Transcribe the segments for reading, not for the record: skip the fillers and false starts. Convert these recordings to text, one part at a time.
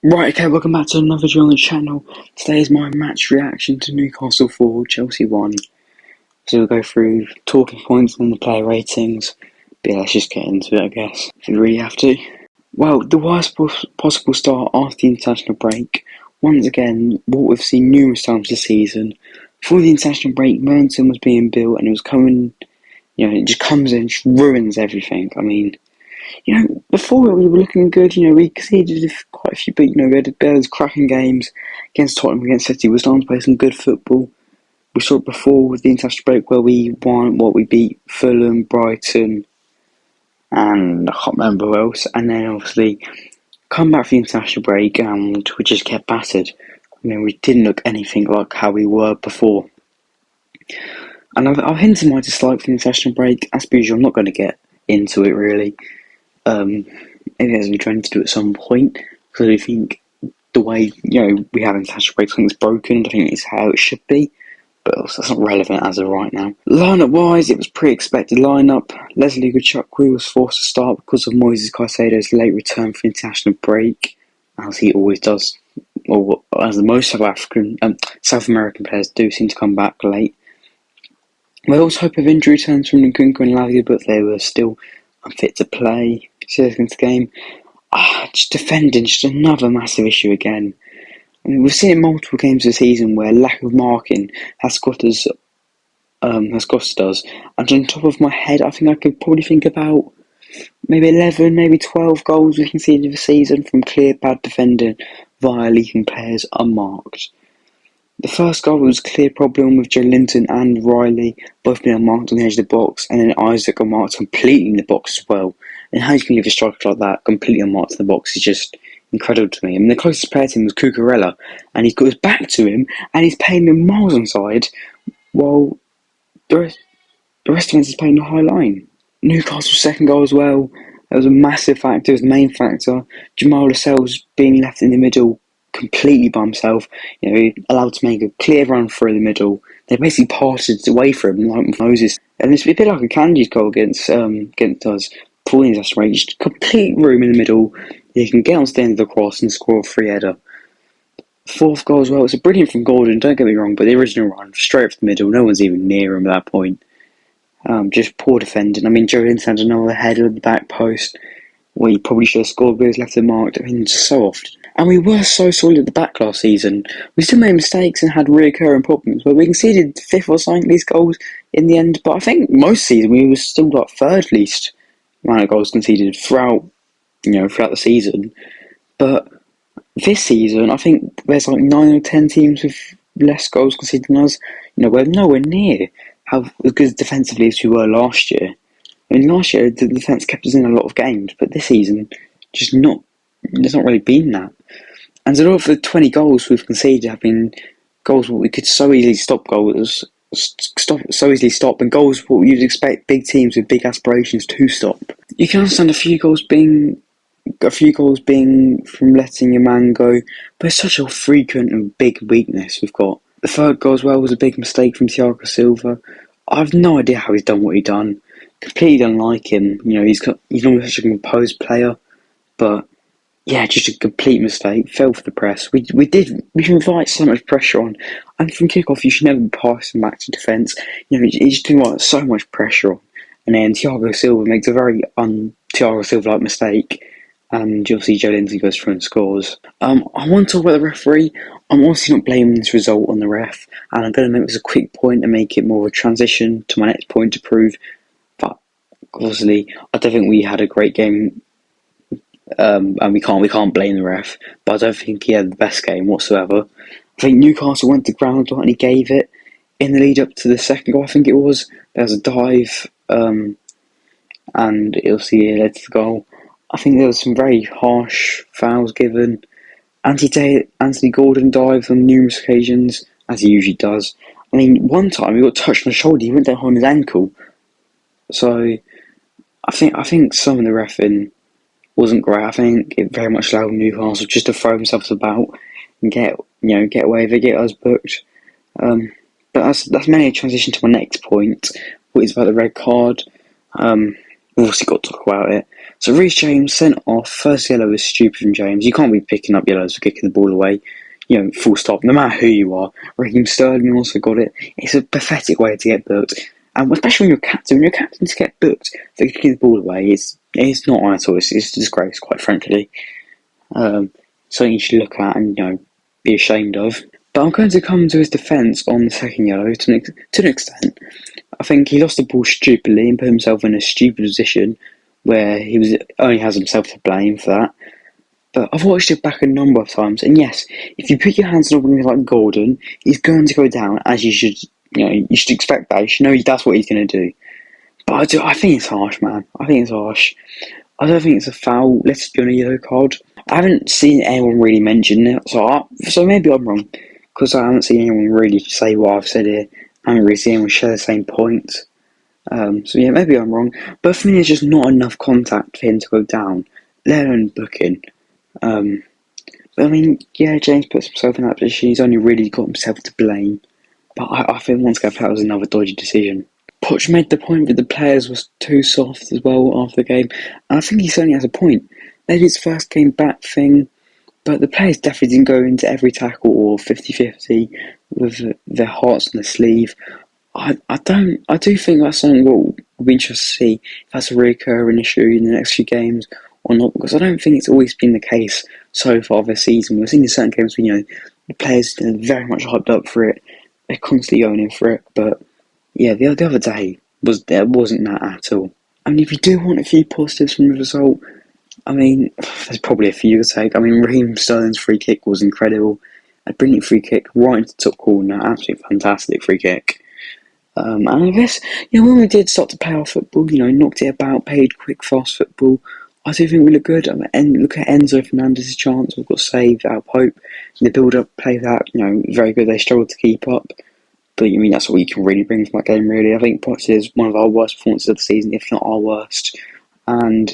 Right, okay, welcome back to another video on the channel. Today is my match reaction to Newcastle 4, Chelsea 1. So we'll go through talking points on the player ratings. But yeah, let's just get into it, I guess, if we really have to. Well, the worst possible start after the international break. Once again, what we've seen numerous times this season. Before the international break, momentum was being built and it was coming, it just comes in, just ruins everything. I mean, before we were looking good, we conceded quite a few, but, we had those cracking games against Tottenham, against City. We were starting to play some good football. We saw it before with the international break where we won, we beat Fulham, Brighton, and I can't remember who else. And then obviously come back from the international break and we just kept battered. We didn't look anything like how we were before. And I've hinted my dislike for the international break. As per usual, I'm not going to get into it really. Maybe as we trying to do at some point, because I think the way we have international breaks, I think it's broken. I think it's how it should be, but also that's not relevant as of right now. Lineup wise, it was pretty expected lineup. Leslie Goodchukwu was forced to start because of Moises Caicedo's late return from international break, as he always does, or as the most South American players do seem to come back late. There was hope of injury returns from Nkunku and Lavia, but they were still unfit to play. Into the game. Just defending, just another massive issue again. We've seen it in multiple games this season where lack of marking has cost us. And on top of my head, I think I could probably think about maybe 11, maybe 12 goals we conceded this season from clear bad defending via leaving players unmarked. The first goal was a clear problem with Joe Linton and Riley both being unmarked on the edge of the box, and then Isaac unmarked completely in the box as well. And how you can leave a striker like that completely unmarked in the box is just incredible to me. The closest player to him was Cucurella, and he's got his back to him, and he's playing him miles onside, while the rest of us is playing the high line. Newcastle's second goal as well, that was a massive factor, it was the main factor. Jamal Lascelles being left in the middle completely by himself, allowed to make a clear run through the middle. They basically parted away from him like Moses. And it's a bit like a Kanji's goal against us. Before the international break, just complete room in the middle. He can get on the end of the cross and score a free header. Fourth goal as well, it's a brilliant from Gordon, don't get me wrong, but the original run, straight up the middle, no one's even near him at that point. Just poor defending. Joe Linton had another header at the back post, where he probably should have scored, but he was left unmarked. Just so often. And we were so solid at the back last season. We still made mistakes and had reoccurring problems, but we conceded fifth or something these goals in the end. But I think most season we were still like third least amount of goals conceded throughout the season. But this season, I think there's like 9 or 10 teams with less goals conceded than us. We're nowhere near how good defensively as we were last year. Last year the defence kept us in a lot of games, but this season, just not. There's not really been that. And a lot of the 20 goals we've conceded have been goals where we could so easily stop goals, and goals what you'd expect big teams with big aspirations to stop. You can understand a few goals being from letting your man go, but it's such a frequent and big weakness we've got. The third goal as well was a big mistake from Thiago Silva. I have no idea how he's done what he's done. Completely don't like him. He's normally such a composed player, but yeah, just a complete mistake. Fell for the press. We invite so much pressure on, and from kickoff you should never be passing back to defence. He's just doing so much pressure on, and then Thiago Silva makes a very Thiago Silva-like mistake, and you'll see Joe Linton goes through and scores. I want to talk about the referee. I'm obviously not blaming this result on the ref, and I'm going to make this a quick point and make it more of a transition to my next point to prove that obviously I don't think we had a great game. And we can't blame the ref, but I don't think he had the best game whatsoever. I think Newcastle went to ground and he gave it in the lead up to the second goal. I think it was there was a dive, and it'll see it led to the goal. I think there was some very harsh fouls given. Anthony Gordon dived on numerous occasions, as he usually does. One time he got touched on the shoulder. He went down on his ankle. So I think some of the reffing wasn't great. I think it very much allowed Newcastle just to throw themselves about and get away with it, get us booked. But that's mainly a transition to my next point, which is about the red card. We've obviously got to talk about it. So Reece James sent off. First yellow was stupid from James. You can't be picking up yellows for kicking the ball away. Full stop. No matter who you are. Raheem Sterling also got it. It's a pathetic way to get booked. And especially when you're captain. When you're captain to get booked for kicking the ball away, it's not on at all. It's a disgrace, quite frankly. Something you should look at and, be ashamed of. But I'm going to come to his defence on the second yellow to an extent. I think he lost the ball stupidly and put himself in a stupid position where he only has himself to blame for that. But I've watched it back a number of times, and yes, if you put your hands on a winger like Gordon, he's going to go down, as you should. You should expect that. You should know that's what he's going to do. But I think it's harsh, man. I think it's harsh. I don't think it's a foul. Let's be on a yellow card. I haven't seen anyone really mention it, so maybe I'm wrong, because I haven't seen anyone really say what I've said here. I haven't really seen anyone share the same point. Maybe I'm wrong. But for me, there's just not enough contact for him to go down, let alone booking. James puts himself in that position. He's only really got himself to blame. But I think once again, that was another dodgy decision. Poch made the point that the players was too soft as well after the game. And I think he certainly has a point. Maybe it's first game back thing, but the players definitely didn't go into every tackle or 50-50 with their hearts on the sleeve. I do think that's something we'll be interested to see if that's a recurring issue in the next few games or not, because I don't think it's always been the case so far this season. We've seen in certain games where, the players are very much hyped up for it. They're constantly going in for it, but yeah, the other day wasn't that at all. I mean, if you do want a few positives from the result, there's probably a few to take. Raheem Sterling's free kick was incredible. A brilliant free kick right into the top corner. Absolutely fantastic free kick. And I guess, when we did start to play our football, knocked it about, played quick, fast football, I do think we look good. And look at Enzo Fernandez's chance. We've got saved out of Pope. The build-up play that, very good. They struggled to keep up. But, that's what you can really bring from that game, really. I think Poch is one of our worst performances of the season, if not our worst. And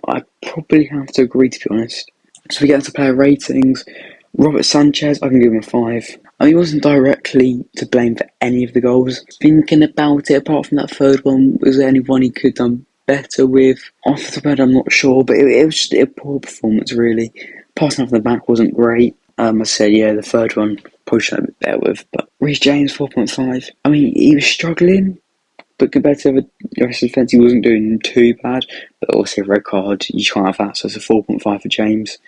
I probably have to agree, to be honest. So we get into player ratings. Robert Sanchez, I can give him a 5. He wasn't directly to blame for any of the goals. Thinking about it, apart from that third one, was there anyone he could have done better with? Off the top of my head, I'm not sure, but it was just a poor performance, really. Passing off the back wasn't great. I said, the third one probably should have a bit better with. But Reece James, 4.5. He was struggling, but compared to the rest of the defence, he wasn't doing too bad. But also, a red card, you can't have that, so it's a 4.5 for James.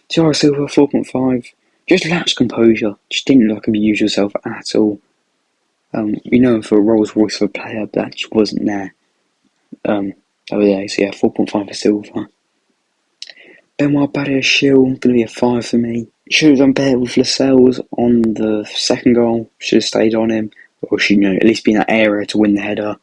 Thiago Silva, 4.5. Just lapsed composure. Just didn't look like his usual self at all. For a Rolls Royce of a player, but that just wasn't there. So 4.5 for Silva. Benoit Badiashile, going to be a 5 for me. Should have done better with Lascelles on the second goal. Should have stayed on him. Or should, at least be in that area to win the header.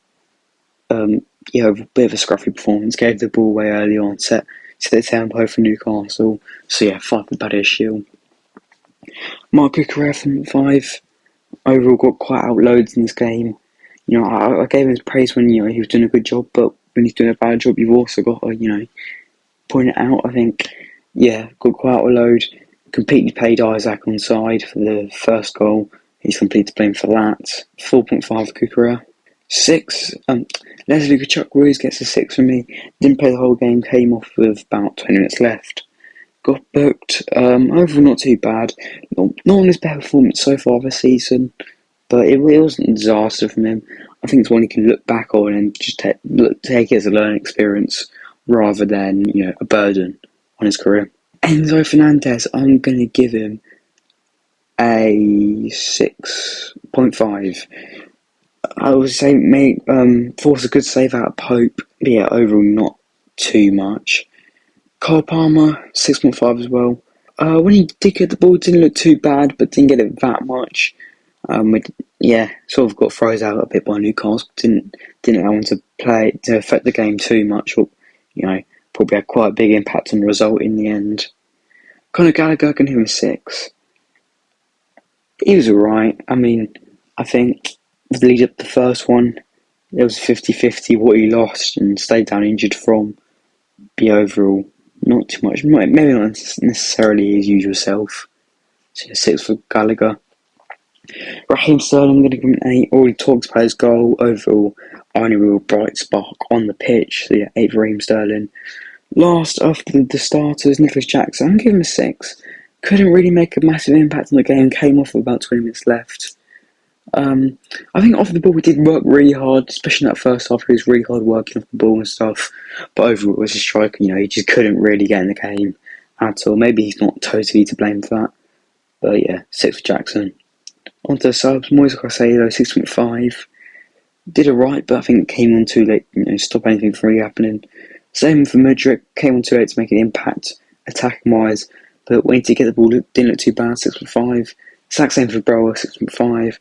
A bit of a scruffy performance. Gave the ball away early on. Set the tempo for Newcastle. So 5 for Badiashile. Mark Cucurella, 5. Overall got quite outloaded in this game. I gave him his praise when, he was doing a good job, but when he's doing a bad job, you've also got to, point it out. I think, got quite outload. Completely played Isaac on side for the first goal. He's completely to blame for that. 4.5 for Cucurella. 6, Leslie Kachuk-Ruiz gets a 6 from me. Didn't play the whole game, came off with about 20 minutes left. Got booked. Overall not too bad. Not on his best performance so far this season, but it wasn't a disaster from him. I think it's one he can look back on and just take it as a learning experience rather than, a burden on his career. Enzo Fernandez, I'm going to give him a 6.5. I would say force a good save out of Pope. But overall not too much. Cole Palmer, 6.5 as well. When he did get the ball, didn't look too bad, but didn't get it that much. Sort of got froze out a bit by Newcastle. Didn't allow him to affect the game too much, or probably had quite a big impact on the result in the end. Conor Gallagher, can give him a 6. He was alright. I think with the lead up to the first one, there was 50-50 what he lost and stayed down injured from. Be overall not too much, maybe not necessarily his usual self. So 6 for Gallagher. Raheem Sterling, I'm going to give him an 8. Already talked about his goal. Overall, only real bright spark on the pitch. So yeah, 8 for Raheem Sterling. Last of the starters, Nicholas Jackson, I'm going to give him a 6. Couldn't really make a massive impact on the game. Came off with about 20 minutes left. I think off the ball we did work really hard, especially in that first half. He was really hard working off the ball and stuff. But overall, it was a striker. He just couldn't really get in the game at all. Maybe he's not totally to blame for that. But yeah, 6 for Jackson. On to the subs. Moise Caicedo, 6.5. Did alright, but I think it came on too late. Stop anything from really happening. Same for Mudryk. Came on too late to make an impact attacking wise, but when he did get the ball, didn't look too bad. 6.5. Exact same for Brower. 6.5.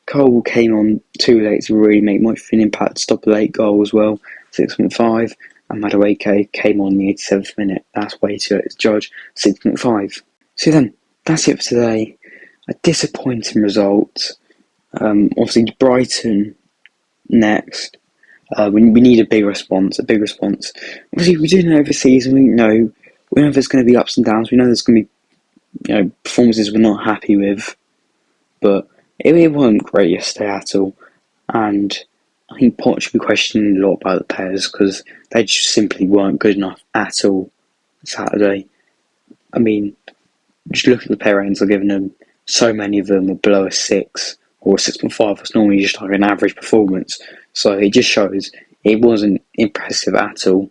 Cole came on too late to really make much of an impact, stop a late goal as well, 6.5, and Madueke came on in the 87th minute. That's way too late to judge, 6.5. So then, that's it for today. A disappointing result. Obviously, Brighton next. We need a big response. Obviously, we do know over the season, we know there's going to be ups and downs, we know there's going to be performances we're not happy with, but it wasn't great yesterday at all, and I think Poch should be questioning a lot about the players because they just simply weren't good enough at all Saturday. I mean, just look at the player ratings I've given them. So many of them are below a 6 or a 6.5. It's normally just like an average performance. So it just shows it wasn't impressive at all.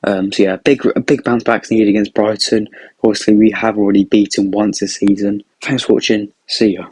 So yeah, a big bounce back's needed against Brighton. Obviously, we have already beaten once this season. Thanks for watching. See ya.